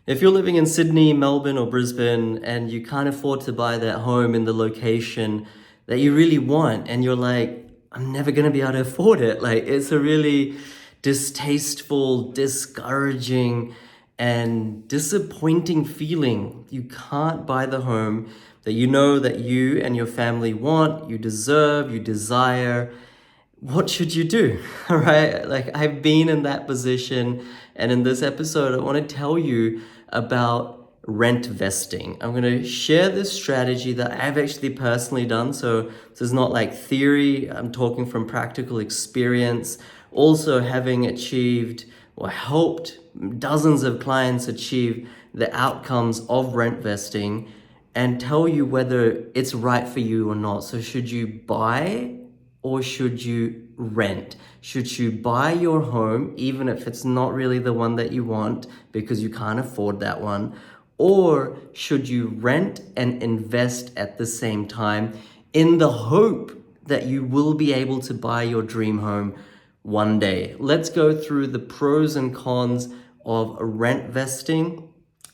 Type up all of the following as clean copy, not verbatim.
If you're living in Sydney, Melbourne, or Brisbane and you can't afford to buy that home in the location that you really want, and you're like, I'm never going to be able to afford it, like, it's a really distasteful, discouraging, and disappointing feeling. You can't buy the home that you know that you and your family want, you deserve, you desire. What should you do? All right. Like, I've been in that position. And in this episode, I want to tell you about rent vesting. I'm going to share this strategy that I've actually personally done. So this is not like theory. I'm talking from practical experience. Also having achieved or helped dozens of clients achieve the outcomes of rent vesting and tell you whether it's right for you or not. So should you buy or should you rent? Should you buy your home, even if it's not really the one that you want because you can't afford that one? Or should you rent and invest at the same time in the hope that you will be able to buy your dream home one day? Let's go through the pros and cons of rent vesting.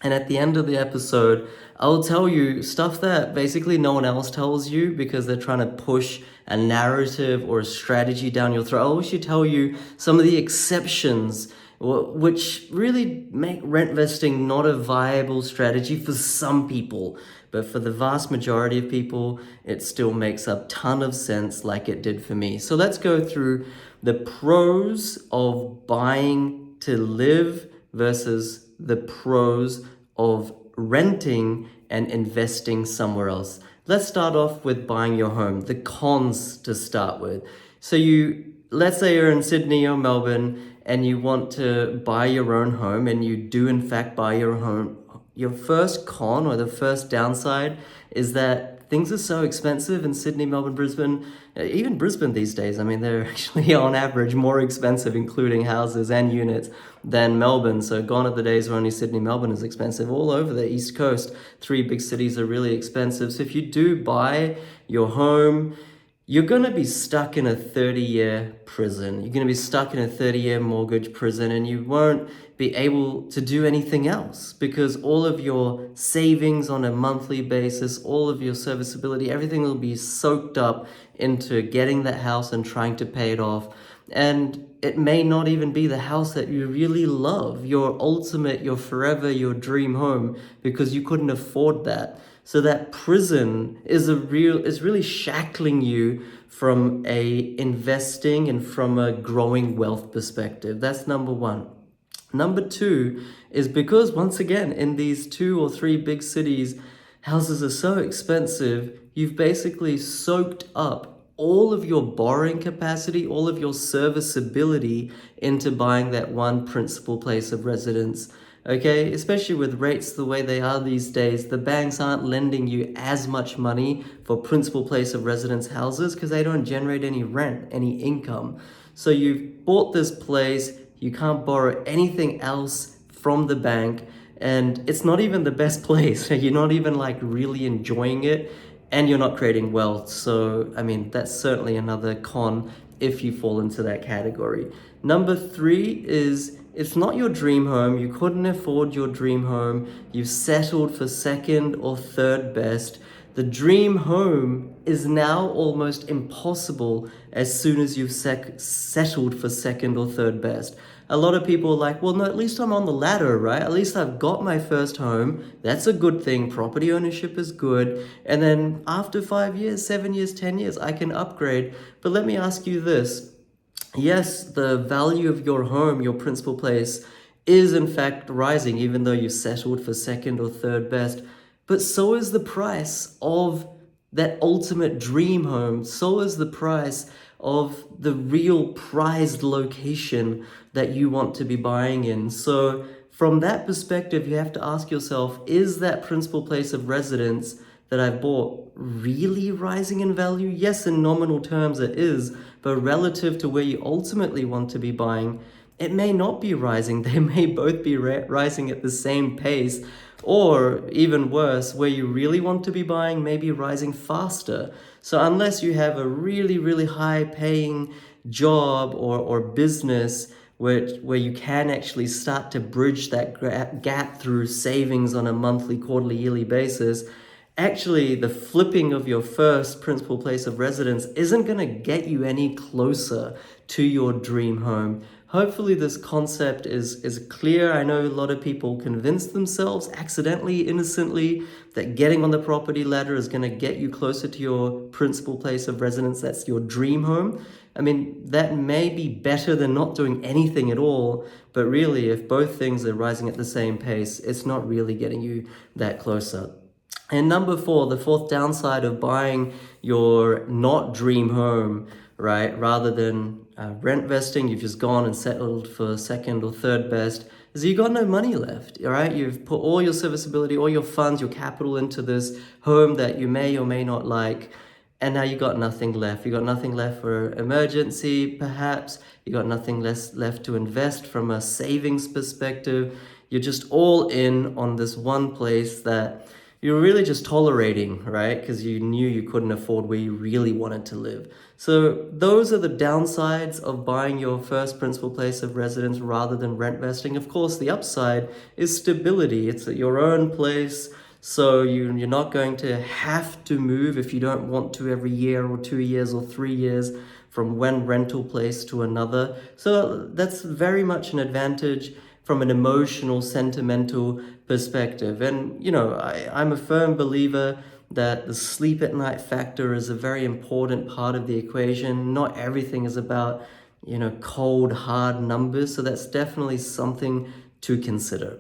And at the end of the episode, I'll tell you stuff that basically no one else tells you because they're trying to push a narrative or a strategy down your throat. I'll actually tell you some of the exceptions which really make rent vesting not a viable strategy for some people. But for the vast majority of people, it still makes a ton of sense like it did for me. So let's go through the pros of buying to live versus the pros of renting and investing somewhere else. Let's start off with buying your home, the cons to start with. So let's say you're in Sydney or Melbourne and you want to buy your own home, and you do in fact buy your home. Your first con or the first downside is that things are so expensive in Sydney, Melbourne, Brisbane, even Brisbane these days. I mean, they're actually on average more expensive, including houses and units, than Melbourne. So gone are the days where only Sydney, Melbourne is expensive. All over the East Coast, 3 big cities are really expensive. So if you do buy your home, you're going to be stuck in a 30-year prison. You're going to be stuck in a 30-year mortgage prison, and you won't be able to do anything else because all of your savings on a monthly basis, all of your serviceability, everything will be soaked up into getting that house and trying to pay it off. And it may not even be the house that you really love, your ultimate, your forever, your dream home, because you couldn't afford that. So that prison is really shackling you from a investing and from a growing wealth perspective. That's number one. Number two is because, once again, in these 2 or 3 big cities, houses are so expensive, you've basically soaked up all of your borrowing capacity, all of your serviceability into buying that one principal place of residence. Okay, especially with rates the way they are these days, the banks aren't lending you as much money for principal place of residence houses because they don't generate any rent, any income. So you've bought this place, you can't borrow anything else from the bank, and it's not even the best place. You're not even like really enjoying it, and you're not creating wealth. So, I mean, that's certainly another con if you fall into that category. Number 3 is it's not your dream home. You couldn't afford your dream home. You've settled for second or third best. The dream home is now almost impossible as soon as you've settled for second or third best. A lot of people are like, well, no, at least I'm on the ladder, right? At least I've got my first home. That's a good thing. Property ownership is good. And then after 5 years, 7 years, 10 years, I can upgrade. But let me ask you this. Yes, the value of your home, your principal place, is in fact rising, even though you settled for second or third best. But so is the price of that ultimate dream home. So is the price of the real prized location that you want to be buying in. So from that perspective, you have to ask yourself, is that principal place of residence that I've bought really rising in value? Yes, in nominal terms it is, but relative to where you ultimately want to be buying, it may not be rising. They may both be rising at the same pace, or even worse, where you really want to be buying may be rising faster. So unless you have a really, really high paying job or business where you can actually start to bridge that gap through savings on a monthly, quarterly, yearly basis. Actually, the flipping of your first principal place of residence isn't going to get you any closer to your dream home. Hopefully this concept is clear. I know a lot of people convince themselves accidentally, innocently, that getting on the property ladder is going to get you closer to your principal place of residence. That's your dream home. I mean, that may be better than not doing anything at all, but really, if both things are rising at the same pace, it's not really getting you that closer. And number four, the fourth downside of buying your not dream home, right, rather than rentvesting, you've just gone and settled for second or third best, is you got no money left, all right? You've put all your serviceability, all your funds, your capital into this home that you may or may not like, and now you got nothing left. You got nothing left for emergency, perhaps. You got nothing left to invest from a savings perspective. You're just all in on this one place that you're really just tolerating, right? Because you knew you couldn't afford where you really wanted to live. So those are the downsides of buying your first principal place of residence rather than rentvesting. Of course, the upside is stability. It's at your own place. So you're not going to have to move if you don't want to every year or 2 years or 3 years from one rental place to another. So that's very much an advantage from an emotional, sentimental perspective. And, I'm a firm believer that the sleep at night factor is a very important part of the equation. Not everything is about, cold, hard numbers. So that's definitely something to consider.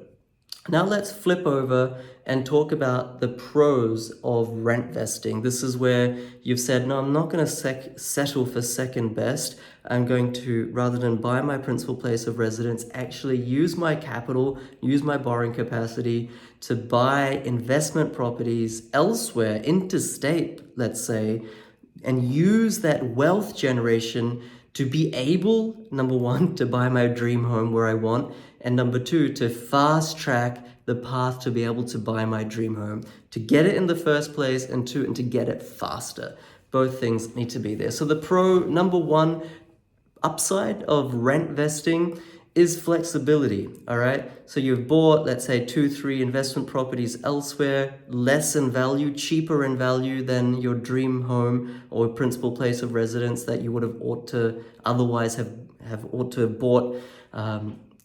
Now let's flip over and talk about the pros of rentvesting. This is where you've said, no, I'm not going to settle for second best. I'm going to, rather than buy my principal place of residence, actually use my capital, use my borrowing capacity to buy investment properties elsewhere, interstate, let's say, and use that wealth generation to be able, number one, to buy my dream home where I want, and number two, to fast track the path to be able to buy my dream home, to get it in the first place, and to get it faster. Both things need to be there. So the number one upside of rentvesting is flexibility, all right? So you've bought, let's say, 2-3 investment properties elsewhere, less in value, cheaper in value than your dream home or principal place of residence that you would have ought to have bought.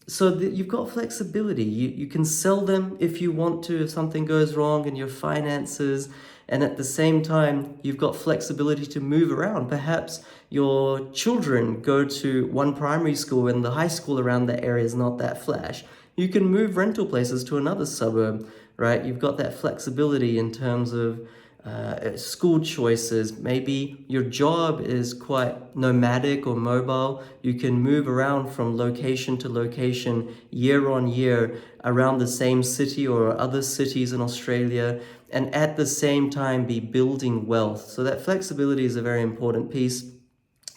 So that you've got flexibility. You can sell them if you want to, if something goes wrong in your finances. And at the same time, you've got flexibility to move around. Perhaps your children go to one primary school and the high school around that area is not that flash. You can move rental places to another suburb, right? You've got that flexibility in terms of school choices. Maybe your job is quite nomadic or mobile. You can move around from location to location year on year around the same city or other cities in Australia, and at the same time be building wealth. So that flexibility is a very important piece.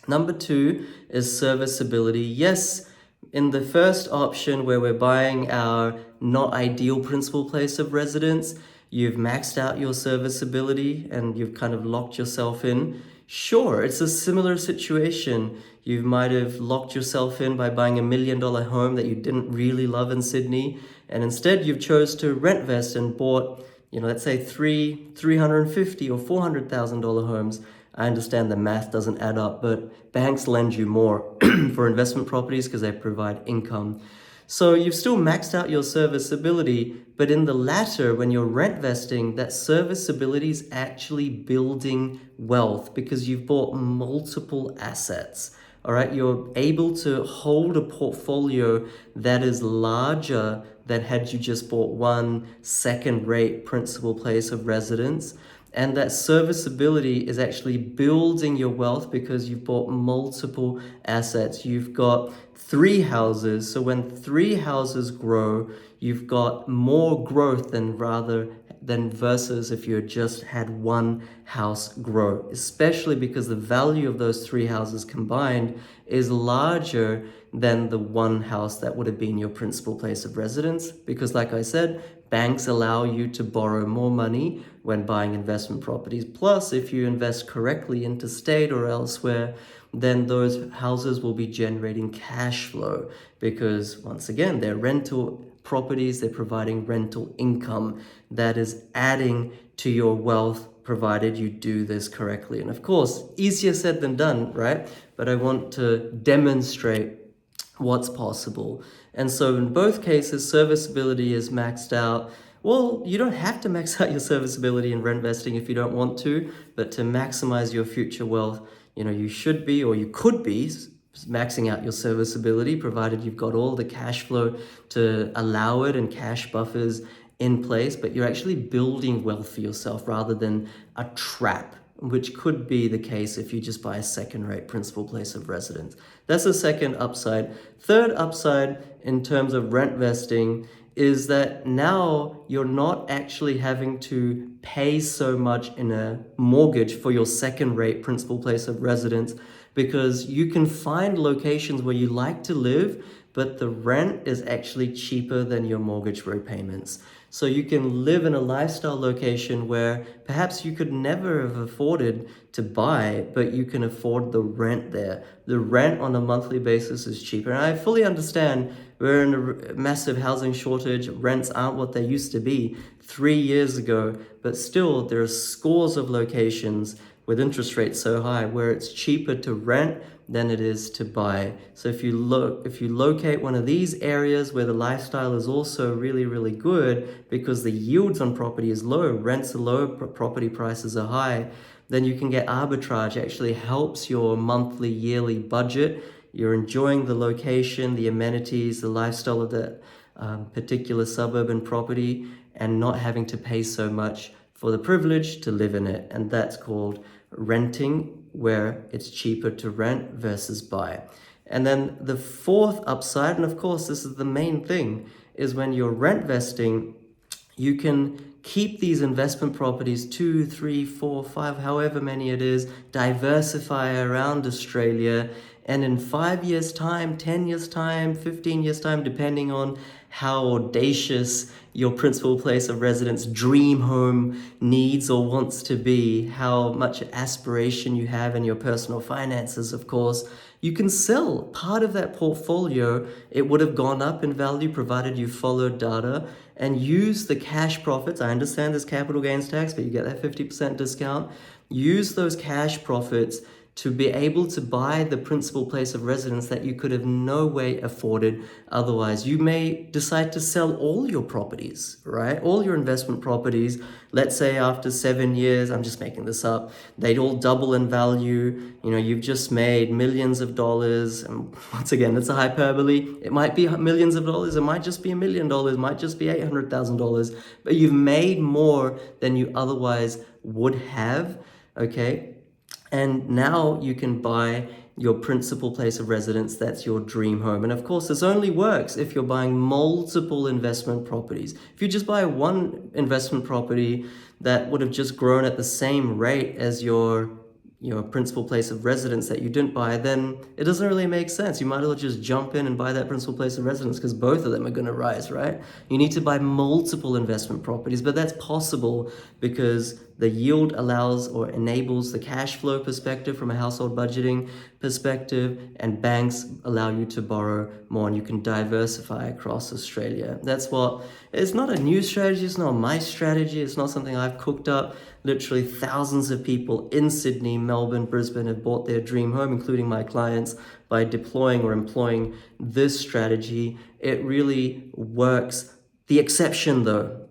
Number two is serviceability. Yes, in the first option where we're buying our not ideal principal place of residence, you've maxed out your serviceability and you've kind of locked yourself in. Sure, it's a similar situation. You might have locked yourself in by buying $1 million home that you didn't really love in Sydney, and instead you've chose to rentvest and bought, let's say $350,000 or $400,000 homes. I understand the math doesn't add up, but banks lend you more for investment properties because they provide income. So you've still maxed out your serviceability, but in the latter, when you're rentvesting, that serviceability is actually building wealth because you've bought multiple assets. All right, you're able to hold a portfolio that is larger than had you just bought one second-rate principal place of residence. And that serviceability is actually building your wealth because you've bought multiple assets. You've got 3 houses. So when 3 houses grow, you've got more growth than versus if you had just had one house grow, especially because the value of those 3 houses combined is larger than the one house that would have been your principal place of residence. Because like I said, banks allow you to borrow more money when buying investment properties. Plus, if you invest correctly interstate or elsewhere, then those houses will be generating cash flow because, once again, they're rental properties, they're providing rental income that is adding to your wealth, provided you do this correctly. And of course, easier said than done, right? But I want to demonstrate what's possible. And so in both cases, serviceability is maxed out. Well, you don't have to max out your serviceability in Rentvesting if you don't want to, but to maximize your future wealth, you should be, or you could be, maxing out your serviceability, provided you've got all the cash flow to allow it and cash buffers in place, but you're actually building wealth for yourself rather than a trap, which could be the case if you just buy a second-rate principal place of residence. That's the second upside. Third upside in terms of rent vesting is that now you're not actually having to pay so much in a mortgage for your second-rate principal place of residence, because you can find locations where you like to live, but the rent is actually cheaper than your mortgage repayments. So you can live in a lifestyle location where perhaps you could never have afforded to buy, but you can afford the rent there. The rent on a monthly basis is cheaper. And I fully understand we're in a massive housing shortage. Rents aren't what they used to be 3 years ago, but still there are scores of locations with interest rates so high where it's cheaper to rent than it is to buy. So if you locate one of these areas where the lifestyle is also really, really good because the yields on property is low, rents are low, property prices are high, then you can get arbitrage. It actually helps your monthly, yearly budget. You're enjoying the location, the amenities, the lifestyle of that particular suburban property, and not having to pay so much for the privilege to live in it. And that's called renting, where it's cheaper to rent versus buy. And then the fourth upside, and of course this is the main thing, is when you're rent vesting, you can keep these investment properties 2, 3, 4, 5, however many it is, diversify around Australia, and in 5 years' time, 10 years' time, 15 years' time, depending on how audacious your principal place of residence dream home needs or wants to be, how much aspiration you have in your personal finances, of course, you can sell part of that portfolio. It would have gone up in value provided you followed data, and use the cash profits. I understand there's capital gains tax, but you get that 50% discount. Use those cash profits to be able to buy the principal place of residence that you could have no way afforded otherwise. You may decide to sell all your properties, right? All your investment properties. Let's say after 7 years, I'm just making this up, they'd all double in value. You've just made millions of dollars. And once again, it's a hyperbole. It might be millions of dollars. It might just be $1 million. It might just be $800,000. But you've made more than you otherwise would have, okay? And now you can buy your principal place of residence. That's your dream home. And of course, this only works if you're buying multiple investment properties. If you just buy one investment property that would have just grown at the same rate as your principal place of residence that you didn't buy, then it doesn't really make sense. You might as well just jump in and buy that principal place of residence because both of them are going to rise, right? You need to buy multiple investment properties, but that's possible because the yield allows or enables the cash flow perspective from a household budgeting perspective, and banks allow you to borrow more, and you can diversify across Australia. It's not a new strategy, it's not my strategy, it's not something I've cooked up. Literally thousands of people in Sydney, Melbourne, Brisbane have bought their dream home, including my clients, by deploying or employing this strategy. It really works. The exception though,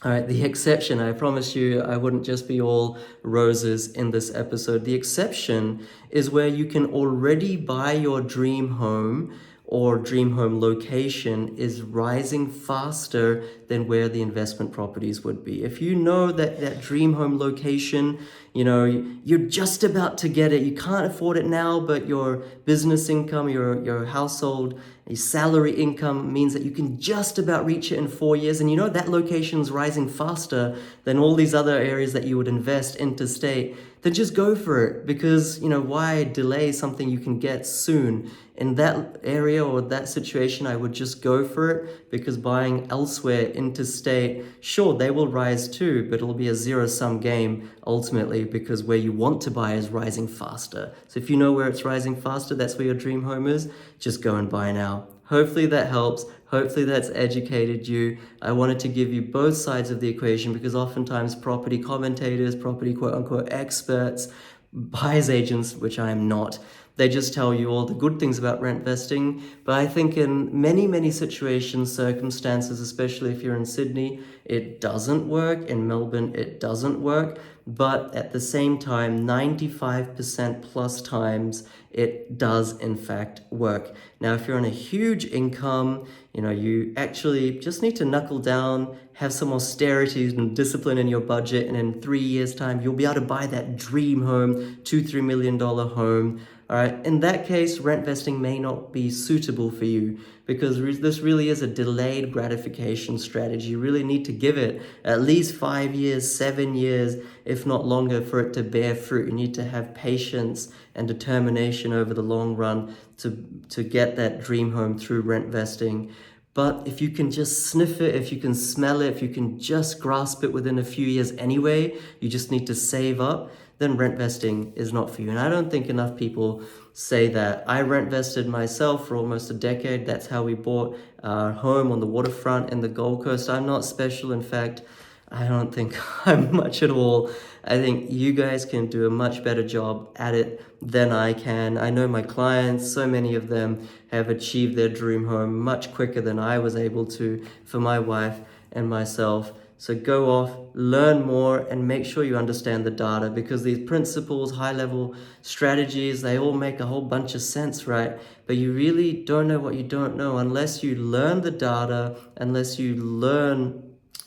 all right, the exception, I promise you I wouldn't just be all roses in this episode. The exception is where you can already buy your dream home or dream home location is rising faster than where the investment properties would be. If you know that dream home location, you're just about to get it. You can't afford it now, but your business income, your household Your salary income means that you can just about reach it in 4 years. And you know that location's rising faster than all these other areas that you would invest interstate. Then just go for it, because why delay something you can get soon? In that area or that situation, I would just go for it, because buying elsewhere interstate, sure, they will rise too, but it'll be a zero-sum game ultimately, because where you want to buy is rising faster. So if you know where it's rising faster, that's where your dream home is, just go and buy now. Hopefully that helps. Hopefully that's educated you. I wanted to give you both sides of the equation, because oftentimes property commentators, property quote-unquote experts, buyer's agents, which I am not, they just tell you all the good things about rent vesting. But I think in many, many situations, circumstances, especially if you're in Sydney, it doesn't work. In Melbourne, it doesn't work. But at the same time, 95% plus times, it does in fact work. Now, if you're on a huge income, you actually just need to knuckle down, have some austerity and discipline in your budget, and in 3 years' time, you'll be able to buy that dream home, $2-3 million home. All right, in that case, rent vesting may not be suitable for you, because this really is a delayed gratification strategy. You really need to give it at least 5 years, 7 years, if not longer, for it to bear fruit. You need to have patience and determination over the long run to get that dream home through rent vesting. But if you can just sniff it, if you can smell it, if you can just grasp it within a few years anyway, you just need to save up, then rent vesting is not for you. And I don't think enough people say that. I rent vested myself for almost a decade. That's how we bought our home on the waterfront in the Gold Coast. I'm not special. In fact, I don't think I'm much at all. I think you guys can do a much better job at it than I can. I know my clients, so many of them have achieved their dream home much quicker than I was able to for my wife and myself. So go off, learn more, and make sure you understand the data, because these principles, high-level strategies, they all make a whole bunch of sense, right? But you really don't know what you don't know unless you learn the data, unless you learn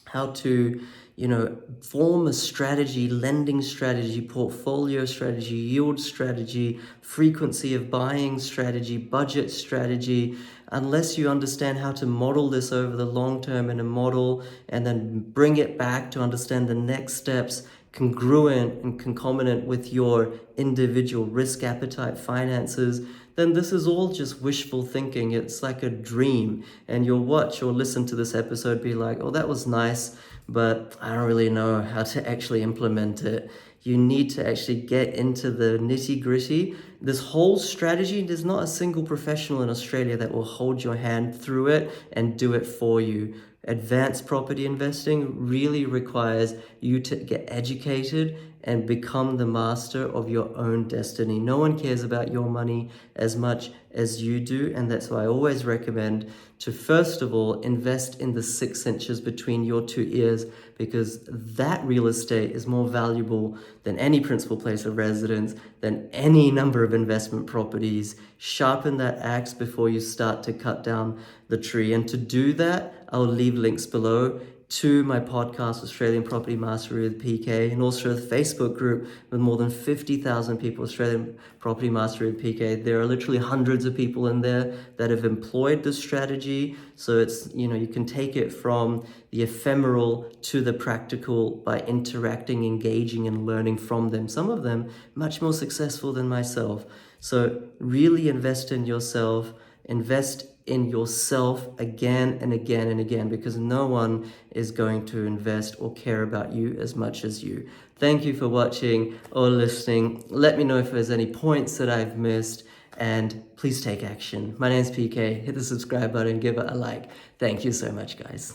how to form a strategy, lending strategy, portfolio strategy, yield strategy, frequency of buying strategy, budget strategy. Unless you understand how to model this over the long term in a model, and then bring it back to understand the next steps congruent and concomitant with your individual risk appetite, finances, then this is all just wishful thinking. It's like a dream, and you'll watch or listen to this episode, be like, oh, that was nice, but I don't really know how to actually implement it. You need to actually get into the nitty gritty. This whole strategy, there's not a single professional in Australia that will hold your hand through it and do it for you. Advanced property investing really requires you to get educated and become the master of your own destiny. No one cares about your money as much as you do, and that's why I always recommend to, first of all, invest in the 6 inches between your 2 ears, because that real estate is more valuable than any principal place of residence, than any number of investment properties. Sharpen that axe before you start to cut down the tree. And to do that, I'll leave links below to my podcast, Australian Property Mastery with PK, and also a Facebook group with more than 50,000 people, Australian Property Mastery with PK. There are literally hundreds of people in there that have employed this strategy. So it's, you can take it from the ephemeral to the practical by interacting, engaging, and learning from them. Some of them much more successful than myself. So really invest in yourself, invest in yourself again and again and again, because no one is going to invest or care about you as much as you. Thank you for watching or listening. Let me know if there's any points that I've missed, and please take action. My name's PK. Hit the subscribe button, give it a like. Thank you so much, guys.